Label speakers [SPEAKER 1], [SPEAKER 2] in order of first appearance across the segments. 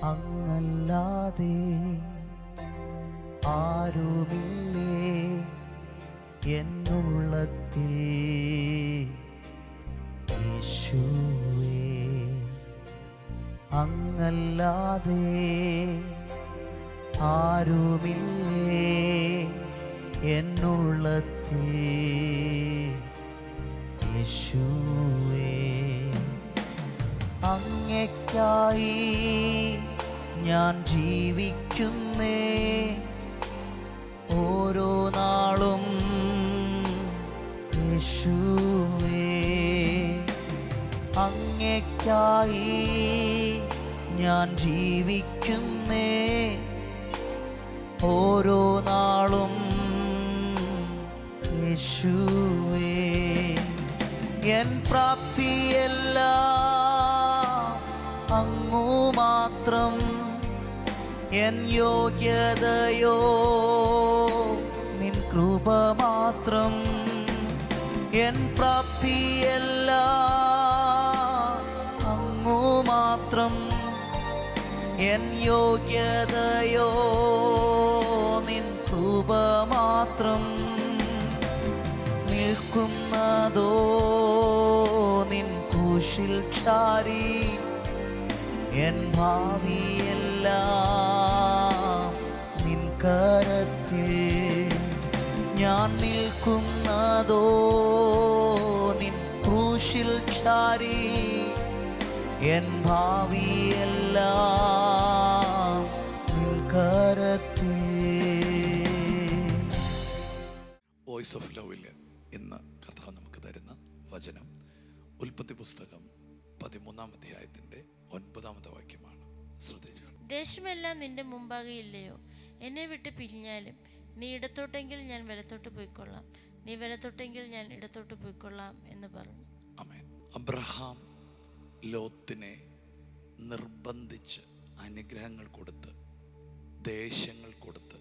[SPEAKER 1] അങ്ങല്ലാതെ ആരുമില്ലേ എന്നുള്ളത്തിൽ യേശുവേ, അങ്ങല്ലാതെ ആരുമില്ലേ എന്നുള്ളത്തിൽ യേശുവേ. അങ്ങയ്ക്കായി ഞാൻ ജീവിക്കുന്നേ ഓരോ നാളും യേശുവേ. അങ്ങയ്ക്കായി ഞാൻ ജീവിക്കുന്നേ ഓരോ നാളും യേശുവേ. എൻ പ്രാപ്തിയെല്ലാം അങ്ങു മാത്രം, എൻ യോഗ്യതയോ നിൻ കൃപ മാത്രം. എൻ പ്രാപ്തിയെല്ലാം അങ്ങു മാത്രം, എൻ യോഗ്യതയോ നിൻ കൃപ മാത്രം. നിൽക്കുന്നതോ നിൻ കുരിശിൽ ചാരി, എൻ ഭാവിയെല്ലാം നിൻ കരത്തിൽ. ഞാൻ നിൽക്കുന്നതോ നിൻ ക്രൂശിൽ ചാരി, എൻ ഭാവിയെല്ലാം നിൻ കരത്തിൽ.
[SPEAKER 2] വോയിസ് ഓഫ് ലവിൽ ഇന്ന് കർത്താവ് നമുക്ക് തരുന്ന വചനം ഉൽപ്പത്തി പുസ്തകം 13-ാം അധ്യായത്തിന്റെ 9-ാമത്തെ വാക്യമാണ്. ശ്രദ്ധിച്ചു.
[SPEAKER 3] ദേശമെല്ലാം നിന്റെ മുമ്പാകെ ഇല്ലയോ? എന്നെ വിട്ട് പിരിഞ്ഞാലും നീ ഇടത്തോട്ടെങ്കിൽ ഞാൻ വലത്തോട്ട് പോയിക്കൊള്ളാം, നീ വലത്തോട്ടെങ്കിൽ ഞാൻ ഇടത്തോട്ട് പോയിക്കൊള്ളാം എന്ന് പറഞ്ഞു.
[SPEAKER 2] ആമേൻ. അബ്രഹാം ലോത്തിനെ നിർബന്ധിച്ച് അനുഗ്രഹങ്ങൾ കൊടുത്ത്, ദേശങ്ങൾ കൊടുത്ത്,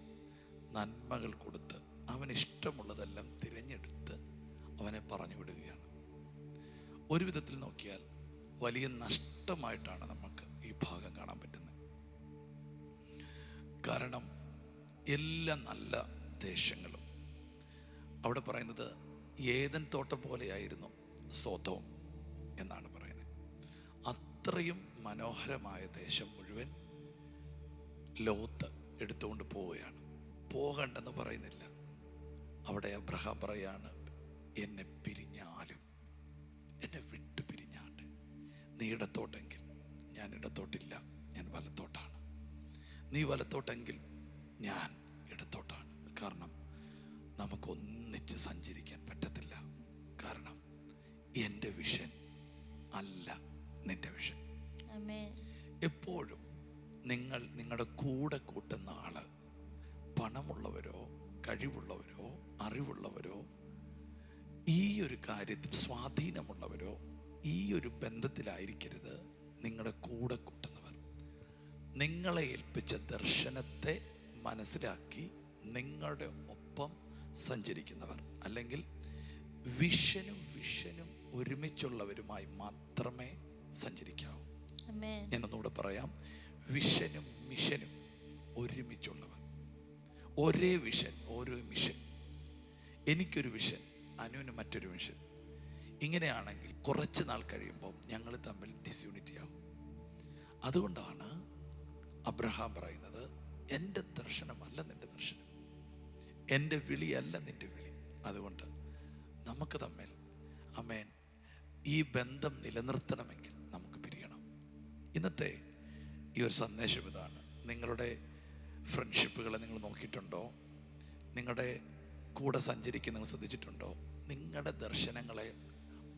[SPEAKER 2] നന്മകൾ കൊടുത്ത്, അവന് ഇഷ്ടമുള്ളതെല്ലാം തിരഞ്ഞെടുത്ത് അവനെ പറഞ്ഞു വിടുകയാണ്. ഒരു വിധത്തിൽ നോക്കിയാൽ വലിയ നഷ്ടമായിട്ടാണ് നമുക്ക് ഈ ഭാഗം കാണാൻ പറ്റുന്നത്. കാരണം എല്ലാ നല്ല ദേശങ്ങളും അവിടെ പറയുന്നത് ഏദൻ തോട്ടം പോലെയായിരുന്നു സോദോം എന്നാണ് പറയുന്നത്. അത്രയും മനോഹരമായ ദേശം മുഴുവൻ ലോത്ത് എടുത്തുകൊണ്ട് പോവുകയാണ്. പോകണ്ടെന്ന് പറയുന്നില്ല. അവിടെ അബ്രഹാം പറയാണ്, എന്നെ പിരിഞ്ഞാലും, എന്നെ വിട്ടു പിരിഞ്ഞാട്ടെ, നീ ഇടത്തോട്ടെങ്കിൽ ഞാൻ ഇടത്തോട്ടില്ല, ഞാൻ വലത്തോട്ടാണ്, നീ വലത്തോട്ടെങ്കിൽ ഞാൻ ഇടത്തോട്ടാണ്. കാരണം നമുക്കൊന്നിച്ച് സഞ്ചരിക്കാൻ പറ്റത്തില്ല. കാരണം എൻ്റെ വിഷൻ അല്ല നിന്റെ വിഷൻ. എപ്പോഴും നിങ്ങളുടെ കൂടെ കൂട്ടുന്ന ആള് പണമുള്ളവരോ കഴിവുള്ളവരോ അറിവുള്ളവരോ ഈ ഒരു കാര്യത്തിൽ സ്വാധീനമുള്ളവരോ ഈ ഒരു ബന്ധത്തിലായിരിക്കരുത് നിങ്ങളുടെ കൂടെ കൂട്ടുന്നവർ. നിങ്ങളെ ഏൽപ്പിച്ച ദർശനത്തെ മനസ്സിലാക്കി നിങ്ങളുടെ ഒപ്പം സഞ്ചരിക്കുന്നവർ, അല്ലെങ്കിൽ വിഷനും ഒരുമിച്ചുള്ളവരുമായി മാത്രമേ സഞ്ചരിക്കാവൂ. ഞാനൊന്നുകൂടെ പറയാം, വിഷനും മിഷനും ഒരുമിച്ചുള്ളവർ, ഒരേ വിഷൻ, ഓരോ മിഷൻ. എനിക്കൊരു വിഷൻ, അനുവിന് മറ്റൊരു മിഷൻ. ഇങ്ങനെയാണെങ്കിൽ കുറച്ച് നാൾ കഴിയുമ്പോൾ ഞങ്ങൾ തമ്മിൽ ഡിസ്യൂണിറ്റി ആവും. അതുകൊണ്ടാണ് അബ്രഹാം പറയുന്നത്, എൻ്റെ ദർശനമല്ല നിൻ്റെ ദർശനം, എൻ്റെ വിളിയല്ല നിൻ്റെ വിളി. അതുകൊണ്ട് നമുക്ക് തമ്മിൽ ആമേൻ ഈ ബന്ധം നിലനിർത്തണമെങ്കിൽ നമുക്ക് പിരിയണം. ഇന്നത്തെ ഈ ഒരു സന്ദേശം ഇതാണ്. നിങ്ങളുടെ ഫ്രണ്ട്ഷിപ്പുകളെ നിങ്ങൾ നോക്കിയിട്ടുണ്ടോ? നിങ്ങളുടെ കൂടെ സഞ്ചരിക്കുന്ന നിങ്ങൾ ശ്രദ്ധിച്ചിട്ടുണ്ടോ? നിങ്ങളുടെ ദർശനങ്ങളെ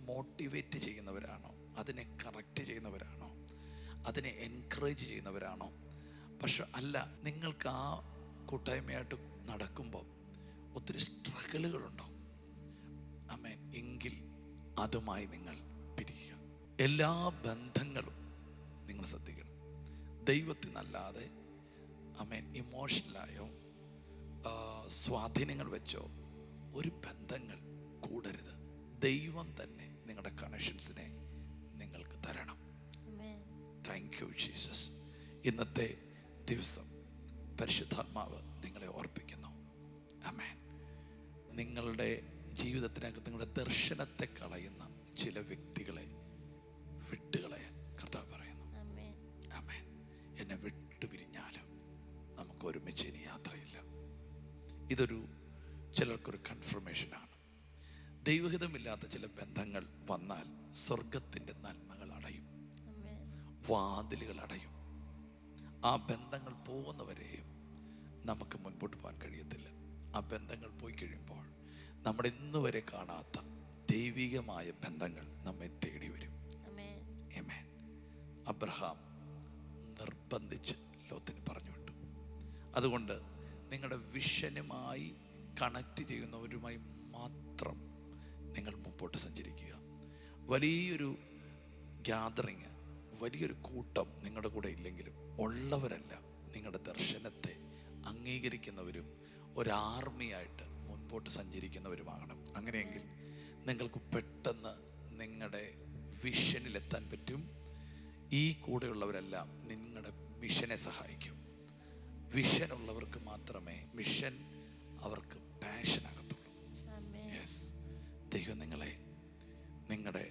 [SPEAKER 2] മോട്ടിവേറ്റ് ചെയ്യുന്നവരാണോ? അതിനെ കറക്റ്റ് ചെയ്യുന്നവരാണോ? അതിനെ എൻകറേജ് ചെയ്യുന്നവരാണോ? പക്ഷെ അല്ല, നിങ്ങൾക്ക് ആ കൂട്ടായ്മയായിട്ട് നടക്കുമ്പോൾ ഒത്തിരി സ്ട്രഗിളുകളുണ്ടോ? ആമേൻ. എങ്കിൽ അതുമായി നിങ്ങൾ പിരിക്കുക. എല്ലാ ബന്ധങ്ങളും നിങ്ങൾ ശ്രദ്ധിക്കണം. ദൈവത്തിൽ നിന്നല്ലാതെ ആമേൻ ഇമോഷണലായോ സ്വാധീനങ്ങൾ വെച്ചോ ഒരു ബന്ധങ്ങൾ കൂടരുത്. ദൈവം തന്നെ നിങ്ങളുടെ കണക്ഷൻസിനെ നിങ്ങൾക്ക് തരണം. Thank you Jesus. ഇന്നത്തെ ദിവസം പരിശുദ്ധാത്മാവ് നിങ്ങളെ ഓർപ്പിക്കുന്നു. ആമേൻ. നിങ്ങളുടെ ജീവിതത്തിനകത്ത് നിങ്ങളുടെ ദർശനത്തെ കളയുന്ന ചില വ്യക്തികളെ വിട്ടുകളയാൻ കർത്താവ് പറയുന്നു. ആമേൻ. എന്നെ വിട്ടുപിരിഞ്ഞാലും നമുക്ക് ഒരുമിച്ച് ഇനി യാത്രയില്ല. ഇതൊരു ചിലർക്കൊരു കൺഫർമേഷനാണ്. ദൈവഹിതമില്ലാത്ത ചില ബന്ധങ്ങൾ വന്നാൽ സ്വർഗത്തിൻ്റെ നന്മകൾ അടയും, വാതിലുകൾ അടയും. ആ ബന്ധങ്ങൾ പോകുന്നവരെയും നമുക്ക് മുൻപോട്ട് പോകാൻ കഴിയത്തില്ല. ആ ബന്ധങ്ങൾ പോയി കഴിയുമ്പോൾ നമ്മുടെ ഇന്നുവരെ കാണാത്ത ദൈവികമായ ബന്ധങ്ങൾ നമ്മെ തേടി വരും. ആമേൻ. അബ്രഹാം നിർബന്ധിച്ച് ലോത്തിനെ പറഞ്ഞു വിട്ടു. അതുകൊണ്ട് നിങ്ങളുടെ വിഷനുമായി കണക്ട് ചെയ്യുന്നവരുമായി മാത്രം നിങ്ങൾ മുമ്പോട്ട് സഞ്ചരിക്കുക. വലിയൊരു ഗ്യാതറിങ്, വലിയൊരു കൂട്ടം നിങ്ങളുടെ കൂടെ ഇല്ലെങ്കിലും ഉള്ളവരല്ല, നിങ്ങളുടെ ദർശനത്തെ അംഗീകരിക്കുന്നവരും ഒരാർമിയായിട്ട് മുൻപോട്ട് സഞ്ചരിക്കുന്നവരുമാകണം. അങ്ങനെയെങ്കിൽ നിങ്ങൾക്ക് പെട്ടെന്ന് നിങ്ങളുടെ വിഷനിലെത്താൻ പറ്റും. ഈ കൂടെയുള്ളവരെല്ലാം നിങ്ങളുടെ മിഷനെ സഹായിക്കും. വിഷൻ ഉള്ളവർക്ക് മാത്രമേ മിഷൻ അവർക്ക് പാഷനാകത്തുള്ളൂ. യെസ്. ദൈവം നിങ്ങളെ നിങ്ങളുടെ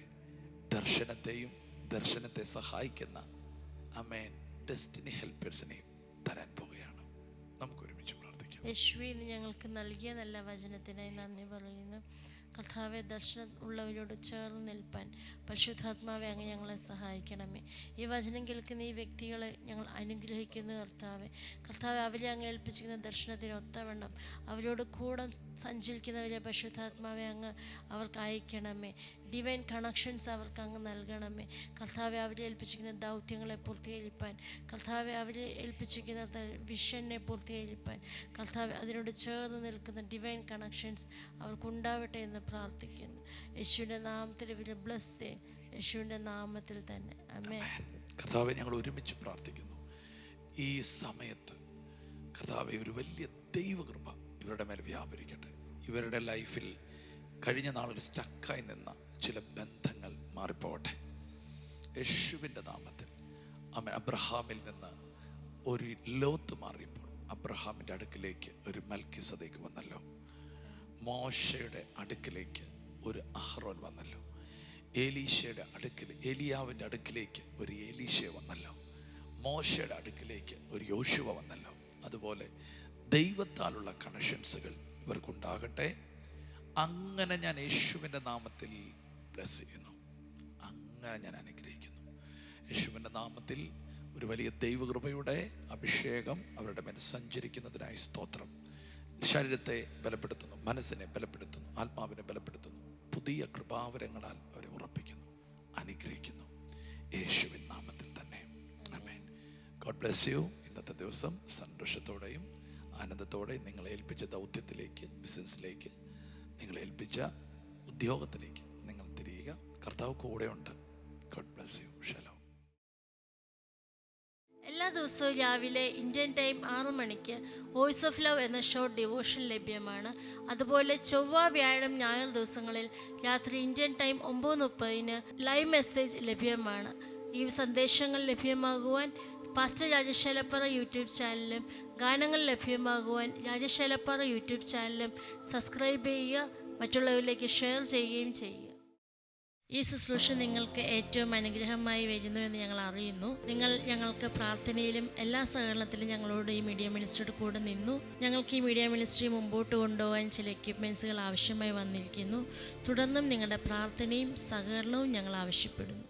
[SPEAKER 2] ദർശനത്തെയും ദർശനത്തെ സഹായിക്കുന്ന ആമേൻ ഡെസ്റ്റിനി ഹെൽപ്പേഴ്സിനെയും തരാൻ പോവുകയാണ്. നമുക്ക് ഒരുമിച്ച് പ്രാർത്ഥിക്കാം.
[SPEAKER 3] യേശുവേ, ഞങ്ങൾക്ക് നൽകിയ നല്ല വചനത്തിനായി നന്ദി പറയുന്നു. കർത്താവെ, ദർശനം ഉള്ളവരോട് ചേർന്ന് നിൽപ്പാൻ പരിശുദ്ധാത്മാവെ അങ്ങ് ഞങ്ങളെ സഹായിക്കണമേ. ഈ വചനം കേൾക്കുന്ന ഈ വ്യക്തികളെ ഞങ്ങൾ അനുഗ്രഹിക്കുന്നു കർത്താവെ. കർത്താവെ, അവരെ അങ്ങ് ഏൽപ്പിച്ചിരിക്കുന്ന ദർശനത്തിന് ഒത്തവണ്ണം അവരോട് കൂടെ സഞ്ചരിക്കുന്നവരെ പരിശുദ്ധാത്മാവെ അങ്ങ് അവർക്ക് അയക്കണമേ. ഡിവൈൻ കണക്ഷൻസ് അവർക്ക് അങ്ങ് നൽകണമേ. കർത്താവെ, അവരെ ഏൽപ്പിച്ചിരിക്കുന്ന ദൗത്യങ്ങളെ പൂർത്തീകരിപ്പാൻ, കർത്താവെ അവരെ ഏൽപ്പിച്ചിരിക്കുന്ന വിഷനെ പൂർത്തീകരിപ്പാൻ, കർത്താവെ അതിനോട് ചേർന്ന് നിൽക്കുന്ന ഡിവൈൻ കണക്ഷൻസ് അവർക്കുണ്ടാവട്ടെ എന്ന് പ്രാർത്ഥിക്കുന്നു. യേശുവിൻ്റെ നാമത്തിൽ ഇവരെ ബ്ലസ് ചെയ്യും, യേശുവിൻ്റെ നാമത്തിൽ തന്നെ. ആമേൻ.
[SPEAKER 2] കർത്താവെ, ഞങ്ങൾ ഒരുമിച്ച് പ്രാർത്ഥിക്കുന്നു. ഈ സമയത്ത് കർത്താവെ ഒരു വലിയ ദൈവകൃപ ഇവരുടെ മേൽ വ്യാപരിക്കട്ടെ. ഇവരുടെ ലൈഫിൽ കഴിഞ്ഞ നാളിൽ സ്റ്റക്കായി നിന്ന ചില ബന്ധങ്ങൾ മാറിപ്പോകട്ടെ യേശുവിൻ്റെ നാമത്തിൽ. ആമേൻ. അബ്രഹാമിൽ നിന്ന് ഒരു ലോത്ത് മാറിയപ്പോൾ അബ്രഹാമിൻ്റെ അടുക്കിലേക്ക് ഒരു മൽക്കിസദേക്ക് വന്നല്ലോ. മോശയുടെ അടുക്കിലേക്ക് ഒരു അഹ്റോൻ വന്നല്ലോ. ഏലീശയുടെ ഏലിയാവിൻ്റെ അടുക്കിലേക്ക് ഒരു ഏലീശ വന്നല്ലോ. മോശയുടെ അടുക്കിലേക്ക് ഒരു യോശുവ വന്നല്ലോ. അതുപോലെ ദൈവത്താലുള്ള കണക്ഷൻസുകൾ ഇവർക്കുണ്ടാകട്ടെ. അങ്ങനെ ഞാൻ യേശുവിൻ്റെ നാമത്തിൽ ബ്ലെസ് ചെയ്യുന്നു. അങ്ങനെ ഞാൻ അനുഗ്രഹിക്കുന്നു. യേശുവിൻ്റെ നാമത്തിൽ ഒരു വലിയ ദൈവകൃപയുടെ അഭിഷേകം അവരുടെ മേൽ സഞ്ചരിക്കുന്നതിനായി സ്തോത്രം. ശരീരത്തെ ബലപ്പെടുത്തുന്നു, മനസ്സിനെ ബലപ്പെടുത്തുന്നു, ആത്മാവിനെ ബലപ്പെടുത്തുന്നു. പുതിയ കൃപാവരങ്ങളാൽ അവരെ ഉറപ്പിക്കുന്നു, അനുഗ്രഹിക്കുന്നു യേശുവിൻ നാമത്തിൽ തന്നെ. ആമേൻ. God bless you. ഇന്നത്തെ ദിവസം സന്തോഷത്തോടെയും ആനന്ദത്തോടെയും നിങ്ങളെ ഏൽപ്പിച്ച ദൗത്യത്തിലേക്ക്, ബിസിനസ്സിലേക്ക്, നിങ്ങളെ ഏൽപ്പിച്ച ഉദ്യോഗത്തിലേക്ക് നിങ്ങൾ തിരിയുക. കർത്താവ് കൂടെയുണ്ട്. God bless U. ഷലോം.
[SPEAKER 3] എല്ലാ ദിവസവും രാവിലെ ഇന്ത്യൻ ടൈം 6 മണിക്ക് വോയിസ് ഓഫ് ലവ് എന്ന ഷോർട്ട് ഡിവോഷൻ ലഭ്യമാണ്. അതുപോലെ ചൊവ്വ, വ്യാഴം, ഞായർ ദിവസങ്ങളിൽ രാത്രി ഇന്ത്യൻ ടൈം 9:30 ലൈവ് മെസ്സേജ് ലഭ്യമാണ്. ഈ സന്ദേശങ്ങൾ ലഭ്യമാകുവാൻ പാസ്റ്റർ രാജേഷ് ഏലപ്പാറ യൂട്യൂബ് ചാനലും ഗാനങ്ങൾ ലഭ്യമാകുവാൻ രാജേഷ് ഏലപ്പാറ യൂട്യൂബ് ചാനലും സബ്സ്ക്രൈബ് ചെയ്യുക, മറ്റുള്ളവരിലേക്ക് ഷെയർ ചെയ്യുകയും ചെയ്യുക. ഈ ശുശ്രൂഷ നിങ്ങൾക്ക് ഏറ്റവും അനുഗ്രഹമായി വരുന്നുവെന്ന് ഞങ്ങൾ അറിയുന്നു. നിങ്ങൾ ഞങ്ങൾക്ക് പ്രാർത്ഥനയിലും എല്ലാ സഹകരണത്തിലും ഞങ്ങളോട് ഈ മീഡിയ മിനിസ്ട്രിയുടെ കൂടെ നിന്നു. ഞങ്ങൾക്ക് ഈ മീഡിയ മിനിസ്ട്രി മുമ്പോട്ട് കൊണ്ടുപോകാൻ ചില എക്യുപ്മെൻറ്റ്സുകൾ ആവശ്യമായി വന്നിരിക്കുന്നു. തുടർന്നും നിങ്ങളുടെ പ്രാർത്ഥനയും സഹകരണവും ഞങ്ങൾ ആവശ്യപ്പെടുന്നു.